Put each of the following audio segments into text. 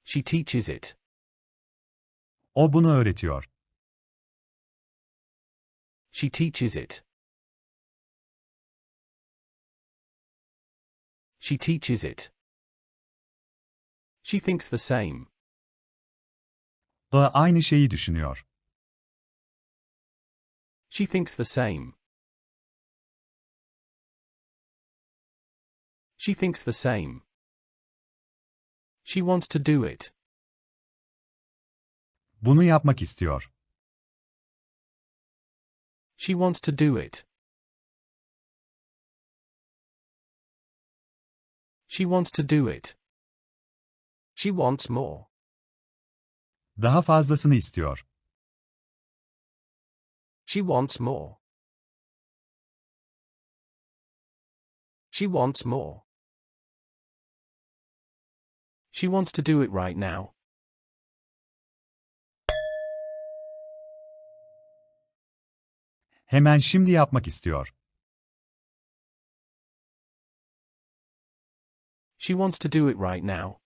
She teaches it. O bunu öğretiyor. She teaches it. She teaches it. She thinks the same. O aynı şeyi düşünüyor. She thinks the same. She thinks the same. She wants to do it. Bunu yapmak istiyor. She wants to do it. She wants to do it. She wants more. Daha fazlasını istiyor. She wants more. She wants more. She wants to do it right now. Hemen şimdi yapmak istiyor. She wants to do it right now.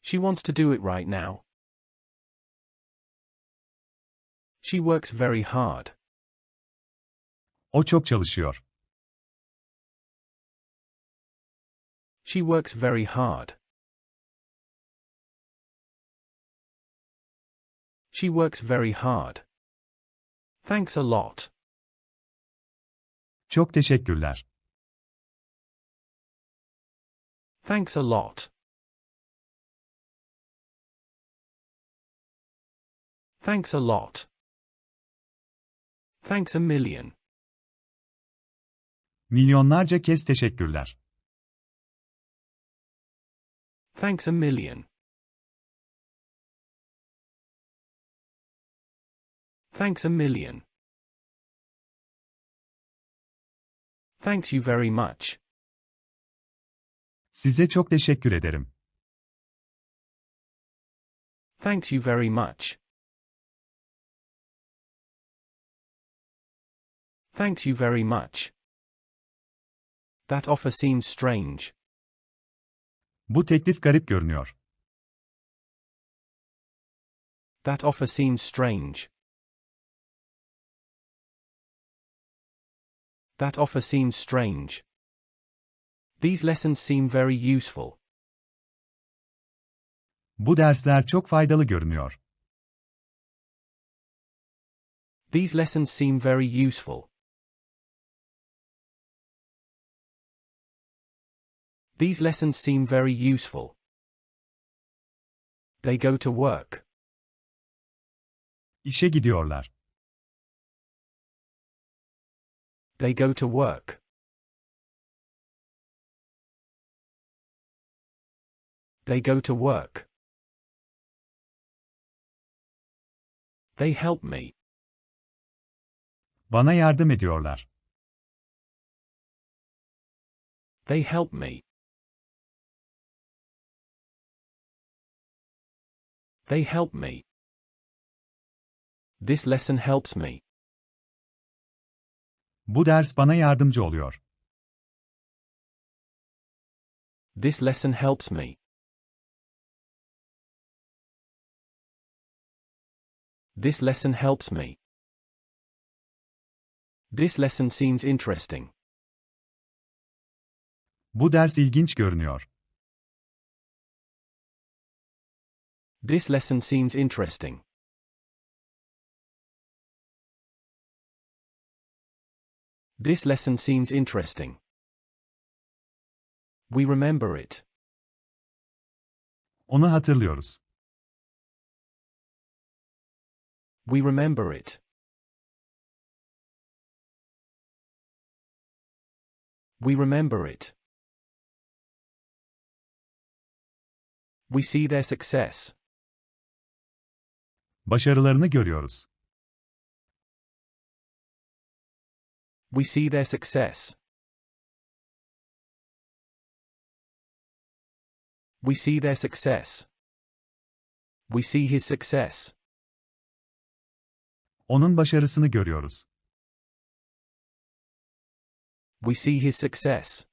She wants to do it right now. She works very hard. O çok çalışıyor. She works very hard. She works very hard. Thanks a lot. Çok teşekkürler. Thanks a lot. Thanks a lot. Thanks a million. Milyonlarca kez teşekkürler. Thanks a million. Thanks a million. Thanks you very much. Size çok teşekkür ederim. Thanks you very much. Thanks you very much. That offer seems strange. Bu teklif garip görünüyor. That offer seems strange. That offer seems strange. These lessons seem very useful. Bu dersler çok faydalı görünüyor. These lessons seem very useful. These lessons seem very useful. They go to work. İşe gidiyorlar. They go to work. They go to work. They help me. Bana yardım ediyorlar. They help me. They help me. This lesson helps me. Bu ders bana yardımcı oluyor. This lesson helps me. This lesson helps me. This lesson seems interesting. Bu ders ilginç görünüyor. This lesson seems interesting. This lesson seems interesting. We remember it. Onu hatırlıyoruz. We remember it. We remember it. We see their success. Başarılarını görüyoruz. We see their success. We see their success. We see his success. Onun başarısını görüyoruz. We see his success.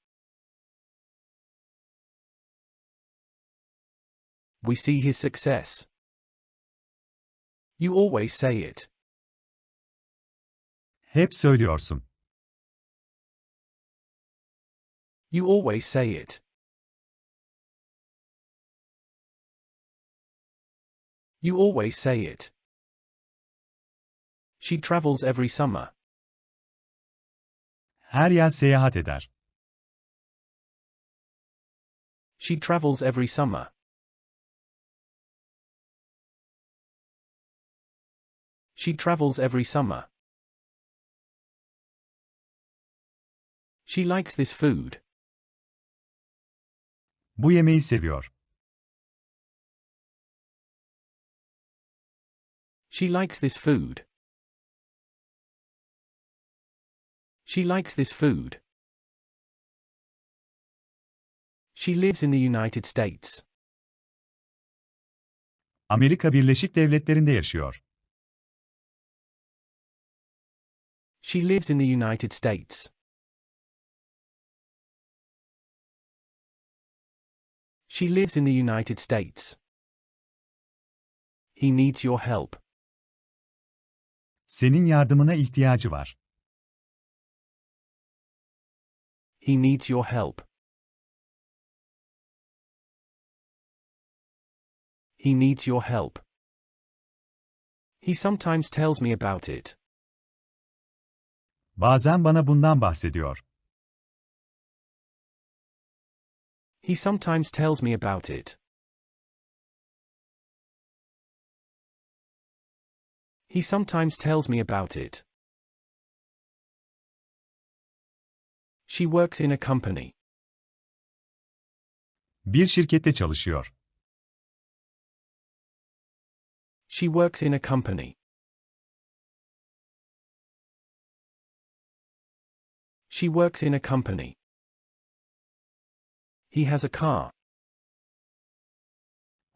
We see his success. You always say it. Hep söylüyorsun. You always say it. You always say it. She travels every summer. Her yaz seyahat eder. She travels every summer. She travels every summer. She likes this food. Bu yemeği seviyor. She likes this food. She likes this food. She lives in the United States. Amerika Birleşik Devletleri'nde yaşıyor. She lives in the United States. She lives in the United States. He needs your help. Senin yardımına ihtiyacı var. He needs your help. He needs your help. He sometimes tells me about it. Bazen bana bundan bahsediyor. He sometimes tells me about it. He sometimes tells me about it. She works in a company. Bir şirkette çalışıyor. She works in a company. She works in a company. He has a car.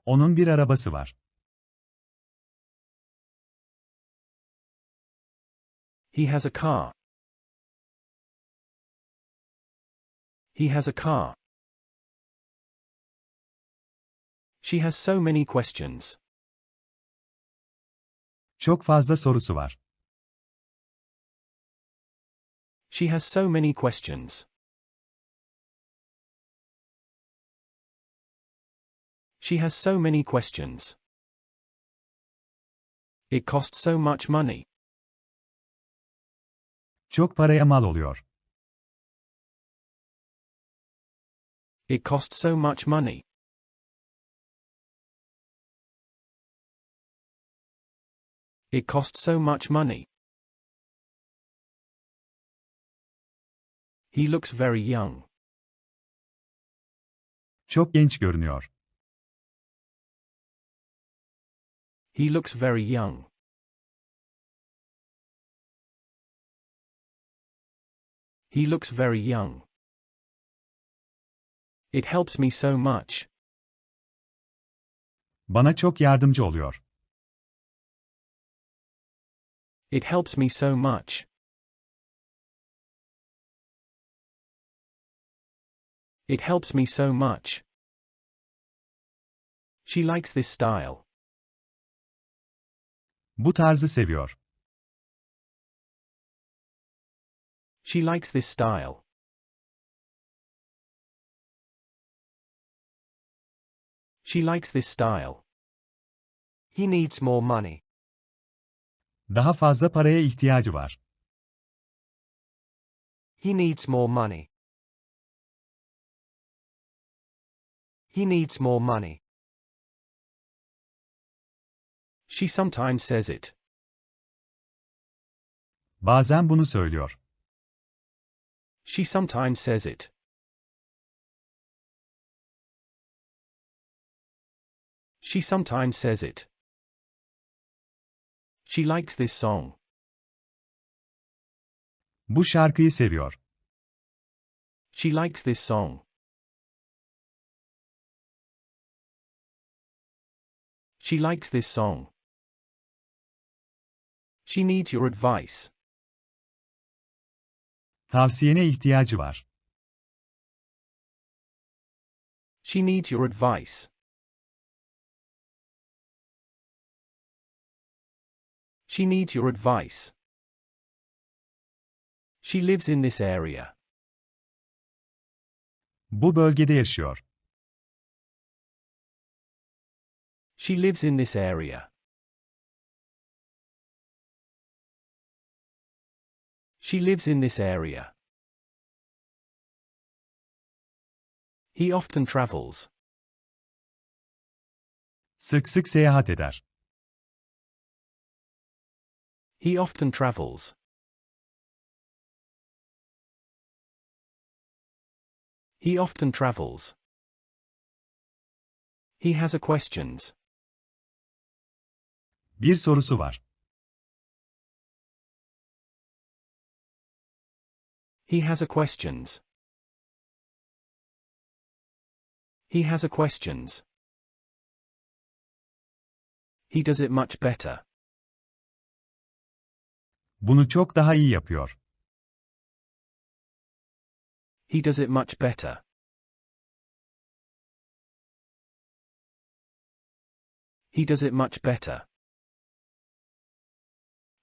Onun bir arabası var. He has a car. He has a car. She has so many questions. Çok fazla sorusu var. She has so many questions. She has so many questions. It costs so much money. Çok paraya mal oluyor. It costs so much money. It costs so much money. He looks very young. Çok genç görünüyor. He looks very young. He looks very young. It helps me so much. Bana çok yardımcı oluyor. It helps me so much. It helps me so much. She likes this style. Bu tarzı seviyor. She likes this style. She likes this style. He needs more money. Daha fazla paraya ihtiyacı var. He needs more money. He needs more money. She sometimes says it. Bazen bunu söylüyor. She sometimes says it. She sometimes says it. She likes this song. Bu şarkıyı seviyor. She likes this song. She likes this song. She needs your advice. Tavsiyene ihtiyacı var. She needs your advice. She needs your advice. She lives in this area. Bu bölgede yaşıyor. She lives in this area. She lives in this area. He often travels. Sık sık seyahat eder. He often travels. He often travels. He has a questions. Bir sorusu var. He has a questions. He has a questions. He does it much better. Bunu çok daha iyi yapıyor. He does it much better. He does it much better.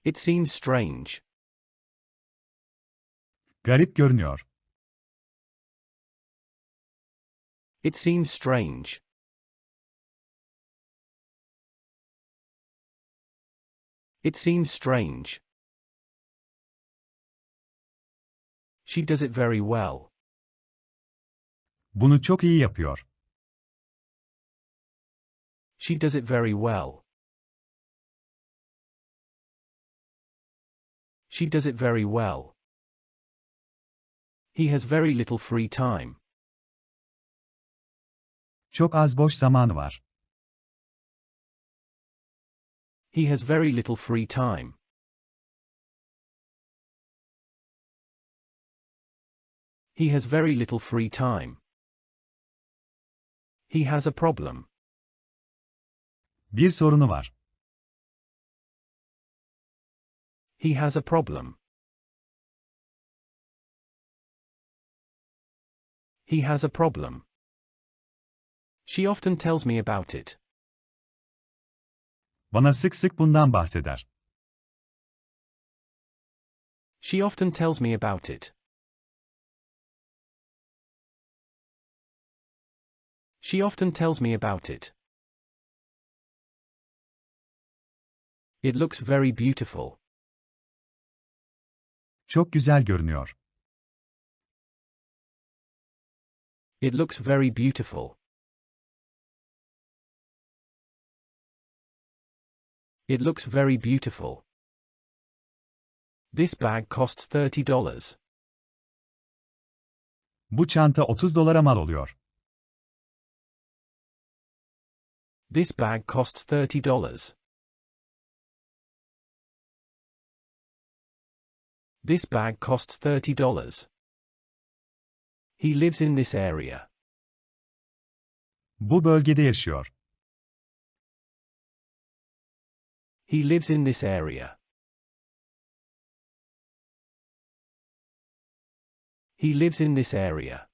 It seems strange. Garip görünüyor. It seems strange. It seems strange. She does it very well. Bunu çok iyi yapıyor. She does it very well. She does it very well. He has very little free time. Çok az boş zamanı var. He has very little free time. He has very little free time. He has a problem. Bir sorunu var. He has a problem. He has a problem. She often tells me about it. Bana sık sık bundan bahseder. She often tells me about it. She often tells me about it. It looks very beautiful. Çok güzel görünüyor. It looks very beautiful. It looks very beautiful. This bag costs $30. Bu çanta $30'a mal oluyor. This bag costs $30. This bag costs $30. He lives in this area. Bu bölgede yaşıyor. He lives in this area. He lives in this area.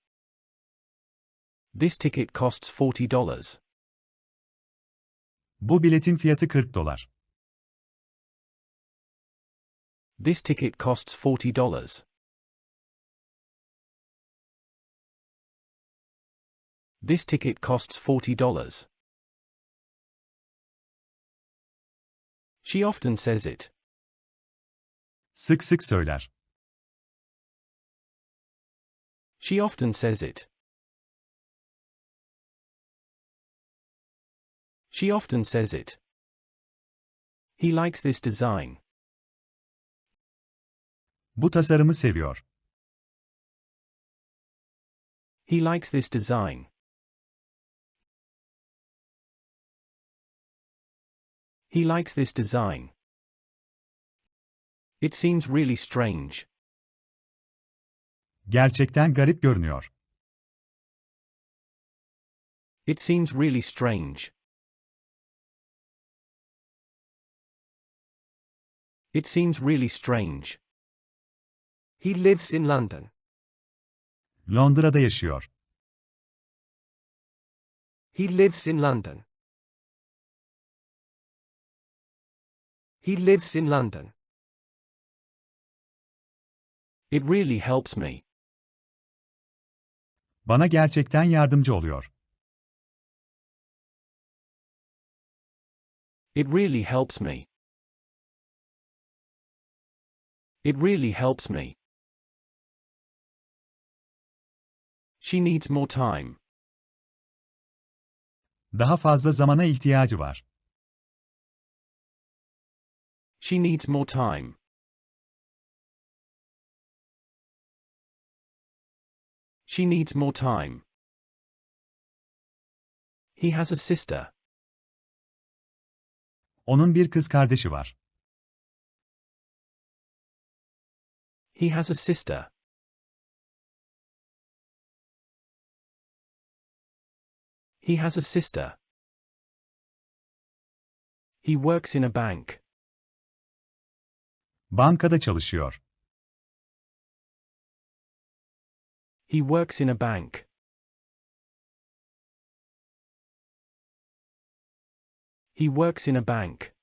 This ticket costs $40. Bu biletin fiyatı $40. This ticket costs $40. This ticket costs $40. She often says it. Sık sık söyler. She often says it. She often says it. He likes this design. Bu tasarımı seviyor. He likes this design. He likes this design. It seems really strange. Gerçekten garip görünüyor. It seems really strange. It seems really strange. He lives in London. Londra'da yaşıyor. He lives in London. He lives in London. It really helps me. Bana gerçekten yardımcı oluyor. It really helps me. It really helps me. She needs more time. Daha fazla zamana ihtiyacı var. She needs more time. She needs more time. He has a sister. Onun bir kız kardeşi var. He has a sister. He has a sister. He works in a bank. Bankada çalışıyor. He works in a bank. He works in a bank.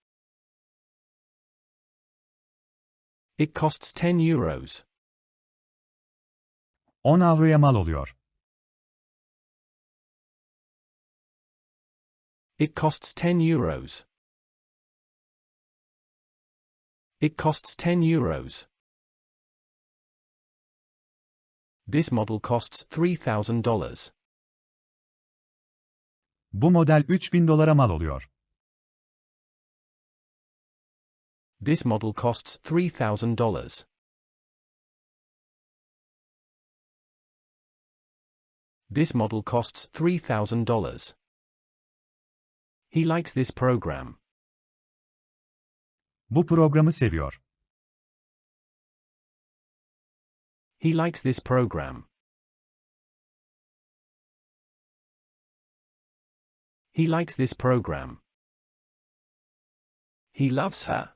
It costs 10 euros. 10 avroya mal oluyor. It costs 10 euros. It costs 10 euros. This model costs $3,000. Bu model $3.000 mal oluyor. This model costs $3,000. This model costs $3,000. He likes this program. Bu programı seviyor. He likes this program. He likes this program. He loves her.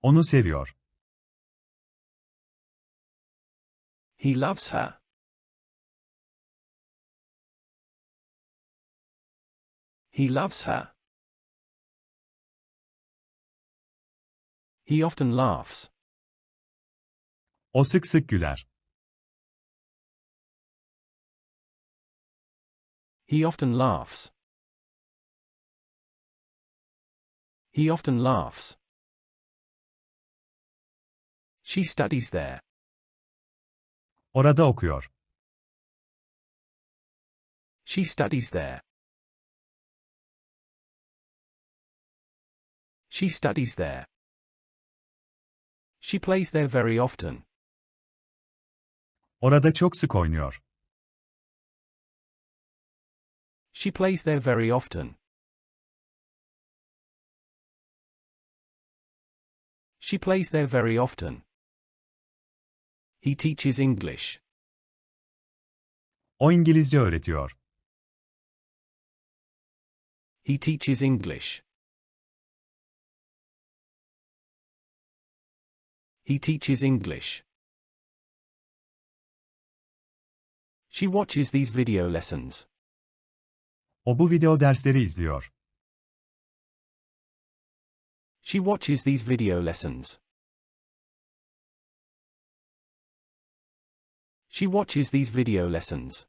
Onu seviyor. He loves her. He loves her. He often laughs. O sık sık güler. He often laughs. He often laughs. She studies there. Orada okuyor. She studies there. She studies there. She plays there very often. Orada çok sık oynuyor. She plays there very often. She plays there very often. He teaches English. O İngilizce öğretiyor. He teaches English. He teaches English. She watches these video lessons. O bu video dersleri izliyor. She watches these video lessons. She watches these video lessons.